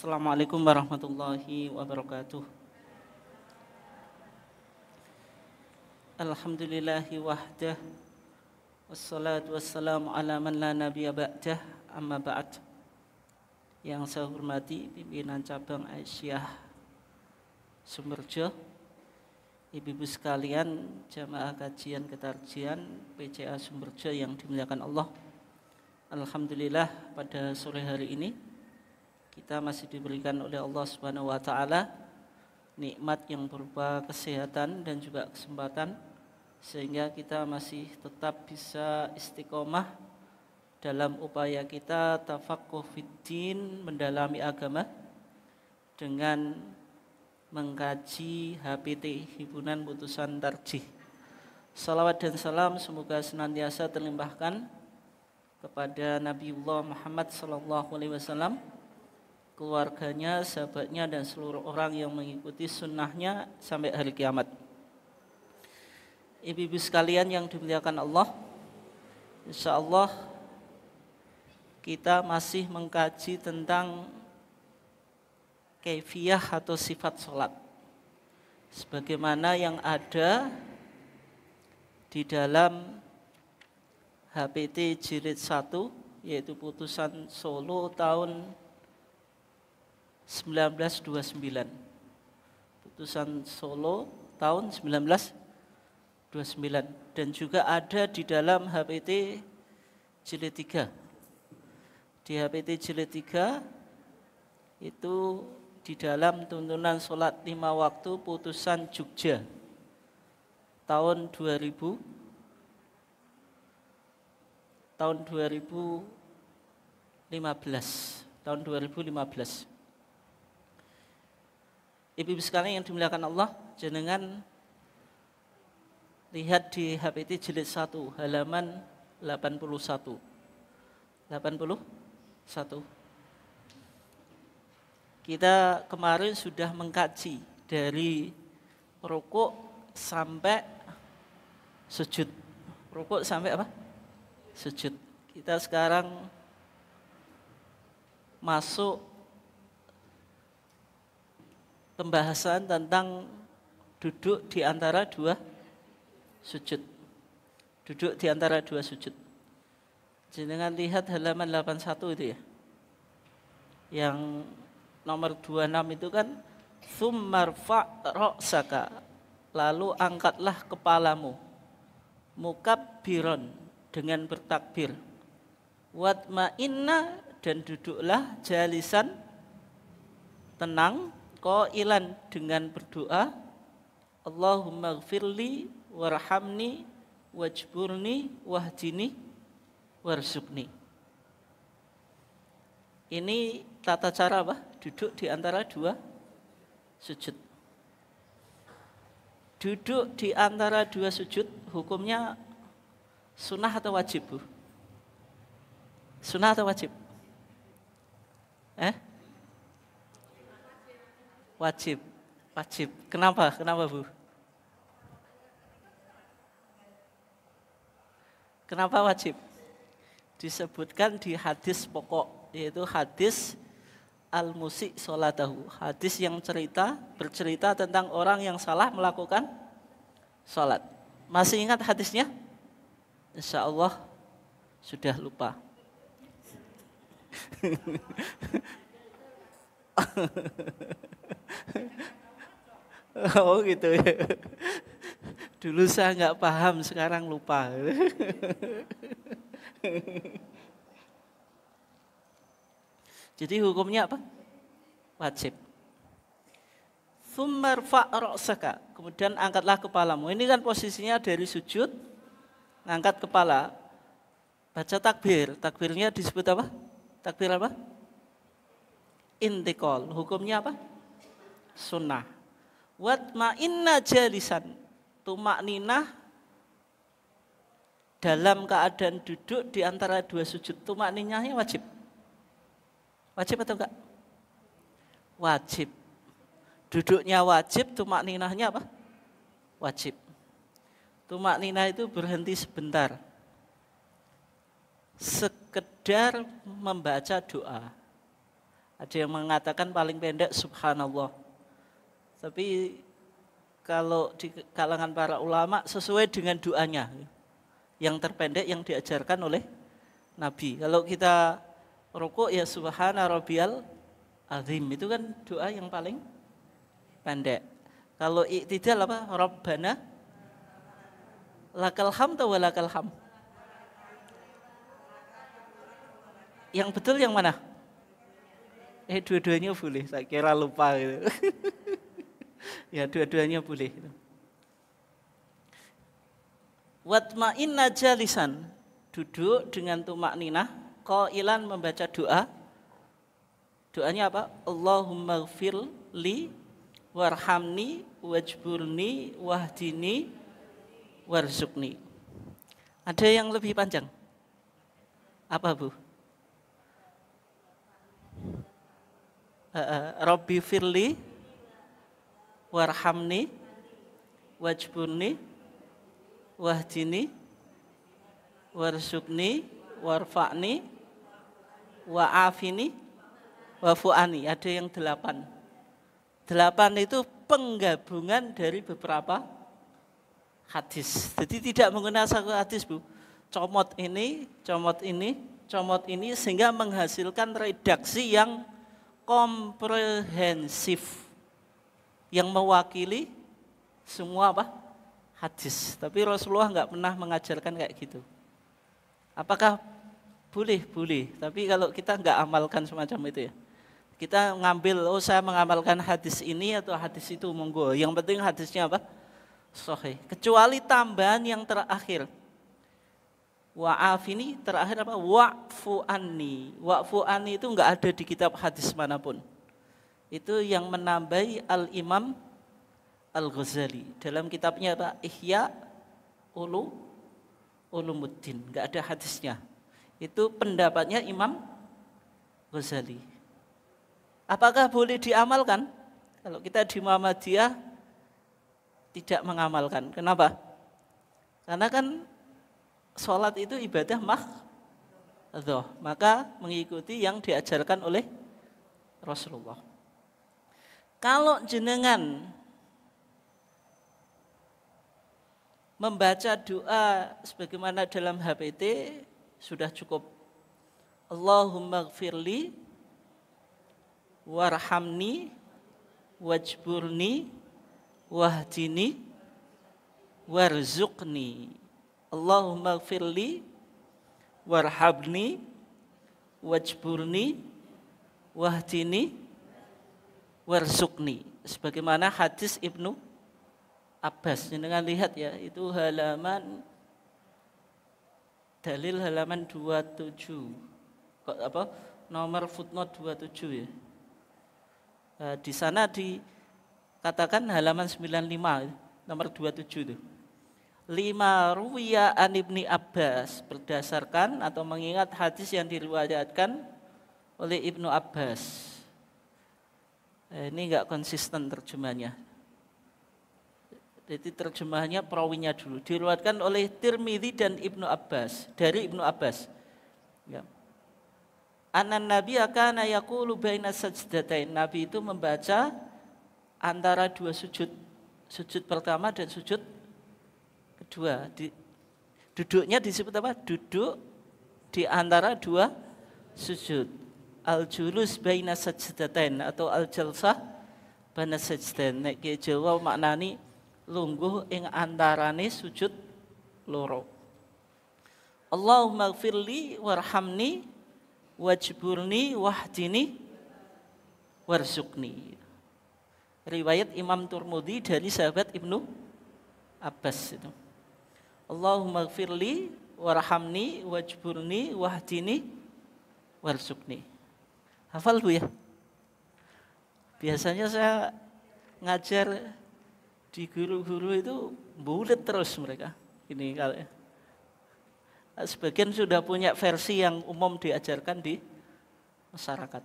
Assalamualaikum warahmatullahi wabarakatuh. Alhamdulillahi wahdah, wassalatu wassalamu ala man la nabiyya ba'dah, amma ba'd. Yang saya hormati pimpinan cabang Aisyah Sumberjo, ibu-ibu sekalian, jamaah kajian ketarjian PCA Sumberjo yang dimuliakan Allah. Alhamdulillah pada sore hari ini kita masih diberikan oleh Allah Subhanahu wa taala nikmat yang berupa kesehatan dan juga kesempatan sehingga kita masih tetap bisa istiqomah dalam upaya kita tafaqquh fiddin, mendalami agama dengan mengkaji HPT, Himpunan Putusan Tarjih. Salawat dan salam semoga senantiasa terlimpahkan kepada Nabiullah Muhammad SAW, keluarganya, sahabatnya, dan seluruh orang yang mengikuti sunnahnya sampai hari kiamat. Ibu-ibu sekalian yang dimuliakan Allah, insya Allah kita masih mengkaji tentang kaifiyah atau sifat sholat sebagaimana yang ada di dalam HPT Jilid 1, yaitu Putusan Solo tahun 1929. Putusan Solo tahun 1929, dan juga ada di dalam HPT Jilid 3. Di HPT Jilid 3 itu di dalam tuntunan sholat 5 waktu Putusan Jogja tahun 2015. Ibu-ibu sekalian yang dimuliakan Allah, jenengan lihat di HPT Jilid 1 halaman 81. Kita kemarin sudah mengkaji dari rukuk sampai sujud. Rukuk sampai apa? Sujud. Kita sekarang masuk pembahasan tentang duduk di antara dua sujud. Duduk di antara dua sujud. Jangan lihat halaman 81 itu ya. Yang nomor 26 itu kan tsummarfa' ra'saka, lalu angkatlah kepalamu, mukabbiron, dengan bertakbir, watma'inna, dan duduklah jalisan, tenang, qailan, dengan berdoa, Allahumma gfirli warhamni wajburni wahdini warzuqni. Ini tata cara apa? Duduk di antara dua sujud. Duduk di antara dua sujud hukumnya sunnah atau wajib, Bu? Sunnah atau wajib? Wajib. Wajib. Kenapa? Kenapa, Bu? Kenapa wajib? Disebutkan di hadis pokok, yaitu hadis al-musi' sholatahu. Hadis yang bercerita tentang orang yang salah melakukan sholat. Masih ingat hadisnya? Insya Allah sudah lupa. Oh gitu ya. Dulu saya nggak paham, sekarang lupa. Jadi hukumnya apa? Wajib. Tsummarfa' ra'saka, kemudian angkatlah kepalamu. Ini kan posisinya dari sujud, ngangkat kepala, baca takbir. Takbirnya disebut apa? Takbir apa? Intiqal. Hukumnya apa? Sunnah. Watma'inna jalisan, tumakninah dalam keadaan duduk di antara dua sujud. Tumakninahnya wajib. Wajib atau enggak? Wajib. Duduknya wajib, tumakninahnya apa? Wajib. Tumakninah itu berhenti sebentar. Sekedar membaca doa Ada yang mengatakan paling pendek subhanallah. Tapi kalau di kalangan para ulama sesuai dengan doanya. Yang terpendek yang diajarkan oleh Nabi. Kalau kita rukuk ya subhana rabbiyal azim, itu kan doa yang paling pendek. Kalau i'tidal apa? Rabbana lakal hamd wa lakal hamd. Yang betul yang mana? Dua-duanya boleh. Saya kira lupa gitu. Ya dua-duanya boleh. Watma'inna jalisan, duduk dengan tumak ninah, qailan membaca doa. Doanya apa? Allahumma gfir li warhamni wajburni wahdini warzuqni. Ada yang lebih panjang? Apa Bu? Rabbi firli warhamni wajburni wahdini warzuqni warfa'ni wa'afini wafu'ani. Ada yang 8. 8 itu penggabungan dari beberapa hadis. Jadi tidak menggunakan satu hadis Bu. Comot ini, comot ini, comot ini, sehingga menghasilkan redaksi yang komprehensif yang mewakili semua apa? Hadis. Tapi Rasulullah nggak pernah mengajarkan kayak gitu. Apakah boleh? Boleh. Tapi kalau kita nggak amalkan semacam itu ya. Kita ngambil, oh saya mengamalkan hadis ini atau hadis itu, monggo. Yang penting hadisnya apa? Sahih. Kecuali tambahan yang terakhir. Wa'afini, terakhir apa? Wa'fu anni. Wa'fu anni itu enggak ada di kitab hadis manapun. Itu yang menambahi Al-Imam Al-Ghazali. Dalam kitabnya apa? Ihya Ulumuddin. Enggak ada hadisnya. Itu pendapatnya Imam Ghazali. Apakah boleh diamalkan? Kalau kita di Muhammadiyah tidak mengamalkan. Kenapa? Karena kan sholat itu ibadah mahdhah, maka mengikuti yang diajarkan oleh Rasulullah. Kalau jenengan membaca doa sebagaimana dalam HPT sudah cukup. Allahumma gfirli warhamni wajburni wahdini warzuqni. Allahumma gfirli warhabni wajburni wahdini warzuqni. Sebagaimana hadis Ibnu Abbas. Jangan lihat ya, itu halaman dalil halaman 27. Kok apa? Nomor footnote 27 ya. Di sana dikatakan halaman 95 nomor 27 itu. 5 ruwiya an Ibni Abbas, berdasarkan atau mengingat hadis yang diriwayatkan oleh Ibnu Abbas. Ini enggak konsisten terjemahnya. Jadi terjemahnya perawinya dulu. Diriwayatkan oleh Tirmidzi dan Ibnu Abbas, dari Ibnu Abbas. Ya. Anan Nabi kana yaqulu baina sajdatain. Nabi itu membaca antara dua sujud. Sujud pertama dan sujud kedua. Duduknya disebut apa? Duduk di antara dua sujud. Al-julus baina sajdatain atau al-jalsah baina sajdatain. Nek Jawa maknani lungguh ing antarane sujud loro. Allahumma gfirli warhamni wajburni wahdini warzuqni. Riwayat Imam Tirmidzi dari sahabat Ibnu Abbas itu. Allahumma gfirli warhamni wajburni wahdini warzuqni. Hafal Bu ya? Biasanya saya ngajar di guru-guru itu bulet terus mereka. Ini kalau sebagian sudah punya versi yang umum diajarkan di masyarakat.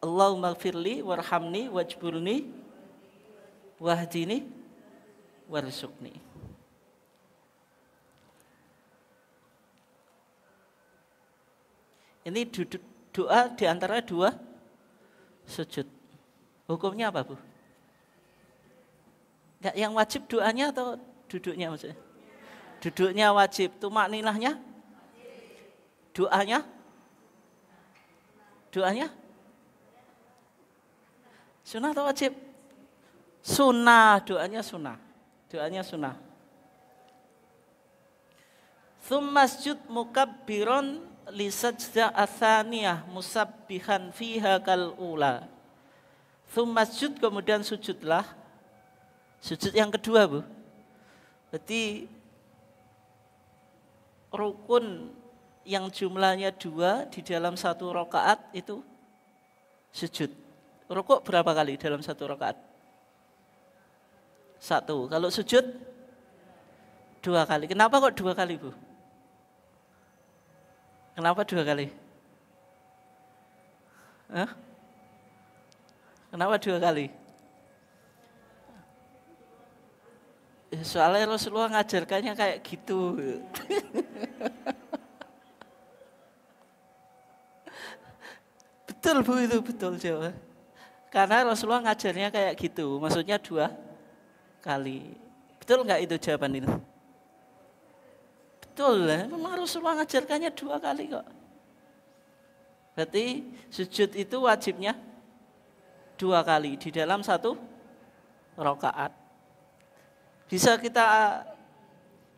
Allahumma gfirli warhamni wajburni wahdini warzuqni. Ini doa di antara dua sujud. Hukumnya apa, Bu? Enggak, yang wajib doanya atau duduknya maksudnya? Duduknya wajib, tumakninahnya? Doanya? Doanya? Sunnah atau wajib? Sunnah, doanya sunnah. Doanya sunnah. Tsumma sujud mukabbiron li sajdah atsaniyah musabbihan fiha kal ula. Tsumma sujud, kemudian sujudlah. Sujud yang kedua, Bu. Berarti rukun yang jumlahnya 2 di dalam satu rakaat itu sujud. Rukuk berapa kali dalam satu rakaat? 1. Kalau sujud 2 kali. Kenapa kok 2 kali, Bu? Kenapa 2 kali? Hah? Kenapa 2 kali? Soalnya Rasulullah ngajarkannya kayak gitu. Betul, Bu, itu betul jawab. Karena Rasulullah ngajarnya kayak gitu, maksudnya 2 kali. Betul nggak itu jawaban itu? Betul lah, memang Rasulullah ngajarkannya 2 kali kok. Berarti sujud itu wajibnya 2 kali di dalam satu rakaat. Bisa kita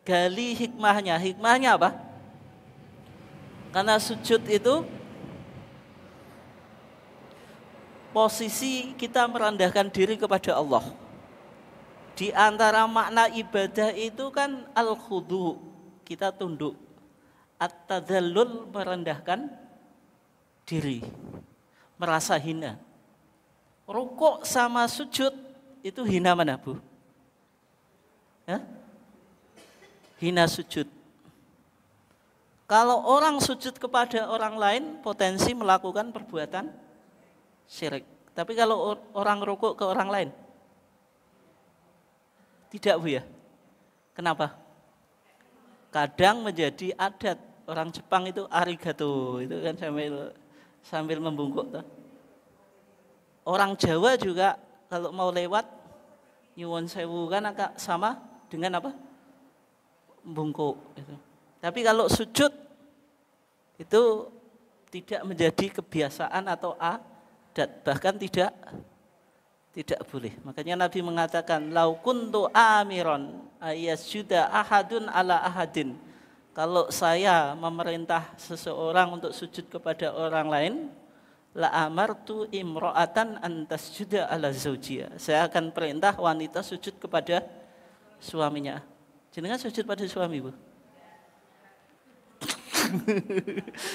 gali hikmahnya. Hikmahnya apa? Karena sujud itu posisi kita merendahkan diri kepada Allah. Di antara makna ibadah itu kan al-khudu, kita tunduk. At-tadallul, merendahkan diri, merasa hina. Rukuk sama sujud itu hina mana, Bu? Hah? Hina sujud. Kalau orang sujud kepada orang lain, potensi melakukan perbuatan syirik. Tapi kalau orang rukuk ke orang lain, tidak, Bu, ya? Kenapa? Kadang menjadi adat orang Jepang itu arigato, itu kan sambil membungkuk tuh. Orang Jawa juga kalau mau lewat nyuwun sewu kan agak sama dengan apa? Bungkuk itu. Tapi kalau sujud itu tidak menjadi kebiasaan atau adat, bahkan tidak boleh. Makanya Nabi mengatakan lau kuntu amiron ayasjuda ahadun ala ahadin. Kalau saya memerintah seseorang untuk sujud kepada orang lain, la amartu imra'atan an tasjuda ala zawjiha. Saya akan perintah wanita sujud kepada suaminya. Jenengan sujud pada suami, Bu?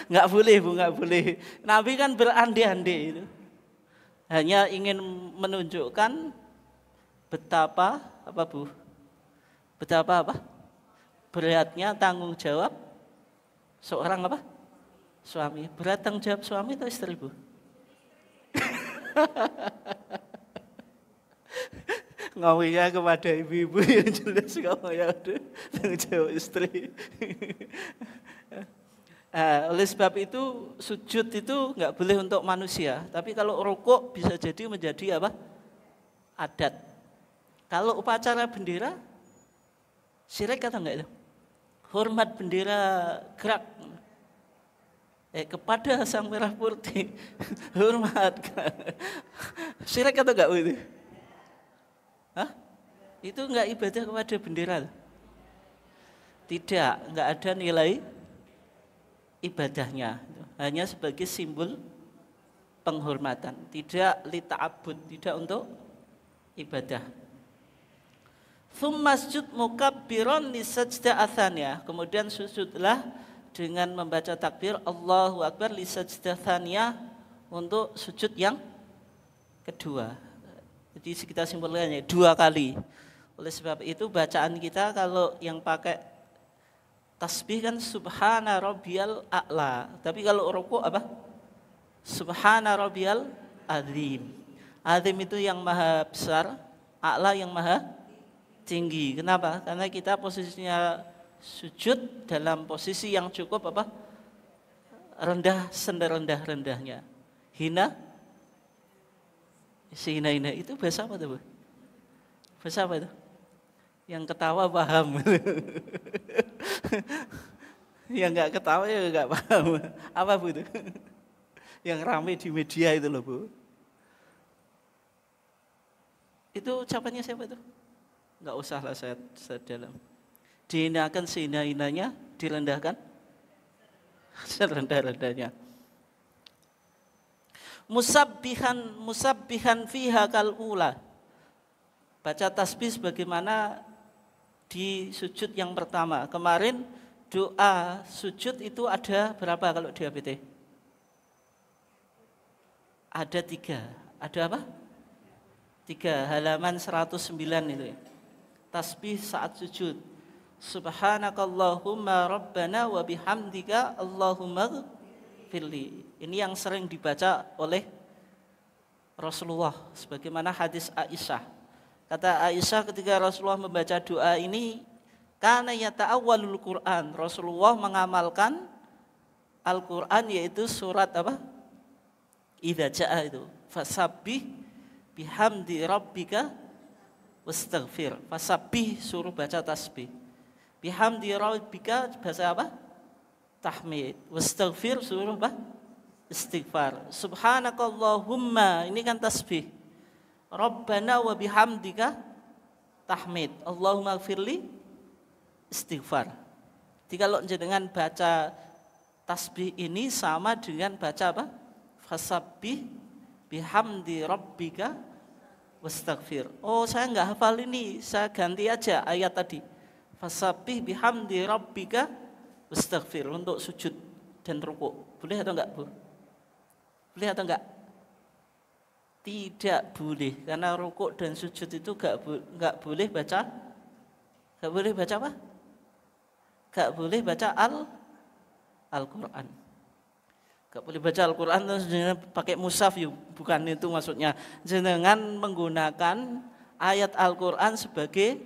Enggak boleh, Bu, enggak boleh. Nabi kan berandai-andai itu. Hanya ingin menunjukkan betapa apa, Bu? Betapa apa? Beratnya tanggung jawab seorang apa? Suami. Berat tanggung jawab suami atau istri, Bu? Ngomongnya kepada ibu-ibu yang jelas, ngomongnya tanggung jawab istri. Oleh sebab itu sujud itu nggak boleh untuk manusia, tapi kalau rukuk bisa jadi menjadi apa? Adat. Kalau upacara bendera, syirik atau enggak itu? Hormat bendera gerak kepada Sang Merah Putih, hormat. Syirik atau enggak itu? Hah? Itu enggak ibadah kepada bendera? Tidak, enggak ada nilai ibadahnya, hanya sebagai simbol penghormatan, tidak lita'abud, tidak untuk ibadah. Tsumma sujud mukabbiron li sajdah atsaniyah, kemudian sujudlah dengan membaca takbir Allahu Akbar li sajdah tsaniyah, untuk sujud yang kedua. Jadi kita simpulkannya 2 kali. Oleh sebab itu bacaan kita kalau yang pakai tasbih kan subhana rabbiyal a'la. Tapi kalau rukuk apa? Subhana rabbiyal azim. Azim itu yang maha besar, a'la yang maha tinggi. Kenapa? Karena kita posisinya sujud dalam posisi yang cukup apa? rendah serendah-rendahnya. Hina sehina-hina itu bahasa apa tuh, Bu? Bahasa apa itu? Yang ketawa paham. Yang enggak ketawa ya enggak paham. Apa Bu itu? Yang ramai di media itu loh, Bu. Itu ucapannya siapa itu? Enggak usahlah saya dalam. Dihinakan sehina-hinanya, direndahkan serendah-rendahnya. Musabbihan fiha kal ula. Baca tasbih sebagaimana di sujud yang pertama. Kemarin doa sujud itu ada berapa kalau di APT? Ada 3. Ada apa? 3, halaman 109 itu ya. Tasbih saat sujud. Subhanakallahumma rabbana wa bihamdika Allahumma firli. Ini yang sering dibaca oleh Rasulullah sebagaimana hadis Aisyah. Kata Aisyah ketika Rasulullah membaca doa ini, kana yata'awwalul Quran. Rasulullah mengamalkan Al-Quran yaitu surat apa? Idza jaa itu. Fasabbih bihamdi rabbika wastaghfir. Fasabbih suruh baca tasbih. Bihamdi rabbika bahasa apa? Tahmid. Wastaghfir suruh apa? Istighfar. Subhanakallahumma ini kan tasbih. Rabbana wa bihamdika tahmid. Allahumma gfirli istighfar. Jadi kalau jenengan baca tasbih ini sama dengan baca apa? Fasabbih bihamdi rabbika wastaghfir. Oh, saya enggak hafal ini, saya ganti aja ayat tadi. Fasabbih bihamdi rabbika wastaghfir untuk sujud dan rukuk. Boleh atau enggak, Bu? Boleh atau enggak? Tidak boleh, karena rukuk dan sujud itu enggak boleh baca. Enggak boleh baca apa? Enggak boleh baca Al-Qur'an. Enggak boleh baca Al-Qur'an terus jenengan pakai mushaf, bukan itu maksudnya. Jenengan menggunakan ayat Al-Qur'an sebagai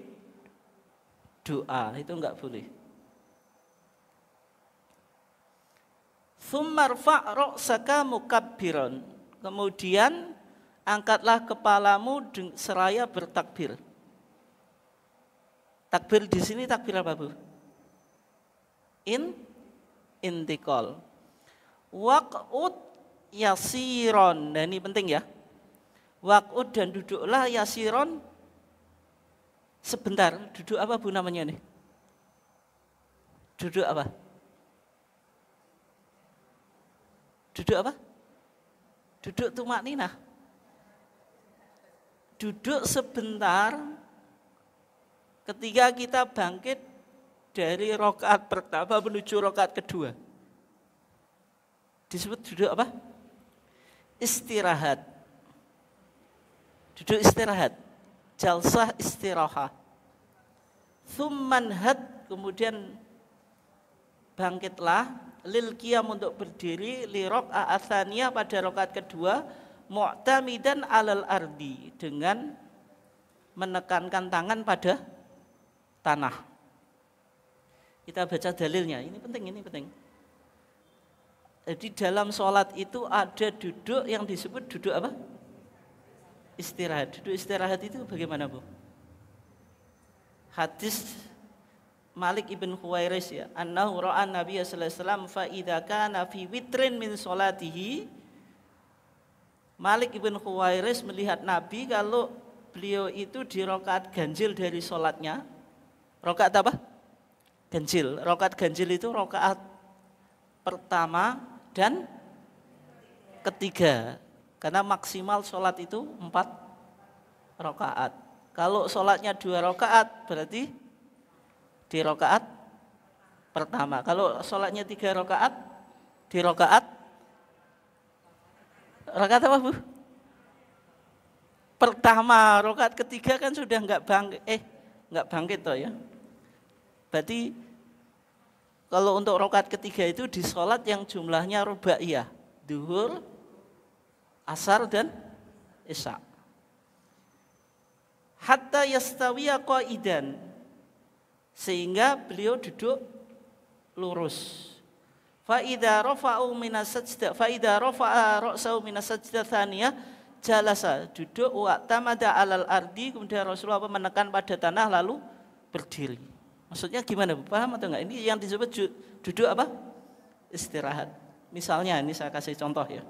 doa, itu enggak boleh. Tsummarfa' ra'saka mukabbiran. Kemudian angkatlah kepalamu seraya bertakbir. Takbir di sini takbir apa, Bu? Intikal. Waq'ud yasiron. Nah, ini penting ya. Waq'ud dan duduklah yasiron sebentar. Duduk apa, Bu, namanya nih? Duduk apa? Duduk apa? Duduk tumakninah. Duduk sebentar ketika kita bangkit dari rakaat pertama menuju rakaat kedua. Disebut duduk apa? Istirahat. Duduk istirahat. Jalsah istirahah. Tsummanhad, kemudian bangkitlah lil qiyam untuk berdiri li rakaat tsaniyah pada rakaat kedua. Mu'tamidan alal ardi, dengan menekankan tangan pada tanah. Kita baca dalilnya, ini penting. Jadi dalam sholat itu ada duduk yang disebut duduk apa? Istirahat. Duduk istirahat itu bagaimana, Bu? Hadis Malik ibn Khuwairis ya, annahu ra'a Nabiya sallallahu alaihi wasallam fa idza kana fi witrin min sholatihi. Malik ibn Khuwairis melihat Nabi kalau beliau itu di rakaat ganjil dari sholatnya. Rakaat apa? Ganjil. Rakaat ganjil itu rakaat pertama dan ketiga. Karena maksimal sholat itu 4 rakaat. Kalau sholatnya 2 rakaat berarti di rakaat pertama. Kalau sholatnya 3 rakaat di rakaat apa, Bu? Pertama, rakaat ketiga kan sudah enggak bangkit toh ya. Berarti kalau untuk rakaat ketiga itu di sholat yang jumlahnya rubaiyah, duhur, asar dan isya. Hatta yastawiya qa'idan, sehingga beliau duduk lurus. Fa idza rafa'u minas sajdah fa idza rafa'a ra'sahu minas sajdah tsaniyah jalasa, duduk, wa tamada alal ardi, kemudian Rasulullah menekan pada tanah lalu berdiri. Maksudnya gimana? Paham atau enggak? Ini yang disebut duduk apa? Istirahat. Misalnya ini saya kasih contoh ya.